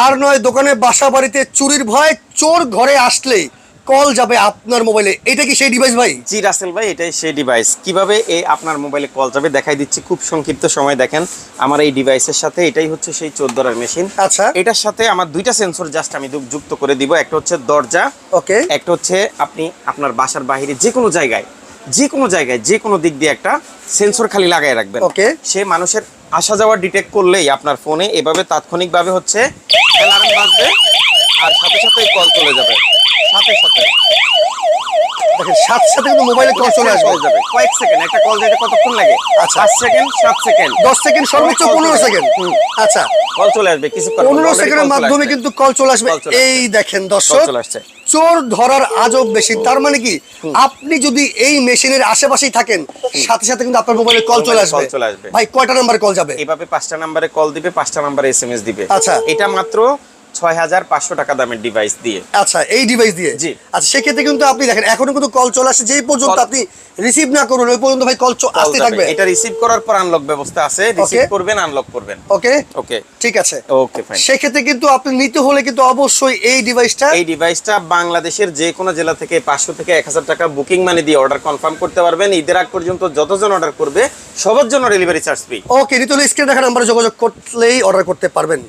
আর নয় দোকানে বাসা বাড়িতে চুরির ভয়, চোর ঘরে আসলেই কল যাবে আপনার মোবাইলে। এটা কি সেই ডিভাইস ভাই? জি রাসেল ভাই, এটাই সেই ডিভাইস। কিভাবে এই আপনার মোবাইলে কল যাবে দেখাই দিচ্ছি খুব সংক্ষিপ্ত সময়। দেখেন আমার এই ডিভাইসের সাথে এটাই হচ্ছে সেই চোর ধরার মেশিন। আচ্ছা, এটার সাথে আমার দুইটা সেন্সর জাস্ট আমি যুক্ত করে দিব। একটা হচ্ছে দরজা, ওকে। একটা হচ্ছে আপনি আপনার বাসার বাইরে যে কোনো জায়গায় যে কোনো দিক দিয়ে একটা সেন্সর খালি লাগাই রাখবেন। ওকে। সে মানুষের আসা যাওয়া ডিটেক্ট করলেই আপনার ফোনে এভাবে তাৎক্ষণিকভাবে হচ্ছে অ্যালার্ম বাজবে আর সাথে সাথে কল চলে যাবে। সাথে সাথে দেখেন সাথে সাথে কিন্তু মোবাইলে কল চলে আসবে। কয়েক সেকেন্ড একটা কল যেতে কতক্ষণ লাগে? আচ্ছা। 5 সেকেন্ড 7 সেকেন্ড 10 সেকেন্ড সর্বোচ্চ 15 সেকেন্ড। আচ্ছা, কল চলে আসবে কিছুক্ষণ 15 সেকেন্ডের মাধ্যমে কিন্তু কল চলে আসবে। এই দেখেন দর্শক, চলে আসছে। চোর ধরার আজব মেশিন। তার মানে কি আপনি যদি এই মেশিনের আশেপাশেই থাকেন সাথে সাথে কিন্তু আপনার মোবাইলে কল চলে আসবে। ভাই কয়টা নাম্বারে কল যাবে? এভাবে 5টা নম্বরে কল দিবে, 5টা নম্বরে এসএমএস দিবে। আচ্ছা, এটা মাত্র 6500 টাকা দামের ডিভাইস দিয়ে। আচ্ছা, এই ডিভাইস দিয়ে। জি। আচ্ছা, সেক্ষেত্রে কিন্তু আপনি দেখেন এখনো কিন্তু কল চলে আসে, যেই পর্যন্ত আপনি রিসিভ না করুন ওই পর্যন্ত ভাই কল আসতে থাকবে। এটা রিসিভ করার পর আনলক ব্যবস্থা আছে, রিসিভ করবেন আনলক করবেন। ওকে ওকে ঠিক আছে। Okay fine. সেক্ষেত্রে কিন্তু আপনি নিতে হলে কিন্তু অবশ্যই এই ডিভাইসটা বাংলাদেশের যে কোনো জেলা থেকে 500 থেকে 1000 টাকা বুকিং মানি দিয়ে অর্ডার কনফার্ম করতে পারবেন। ঈদের আগ পর্যন্ত যতজন অর্ডার করবে সবার জন্য ডেলিভারি চার্জ ফ্রি। ওকে, নিতে হলে স্ক্রিনে দেখা নাম্বারে যোগাযোগ করলেই অর্ডার করতে পারবেন।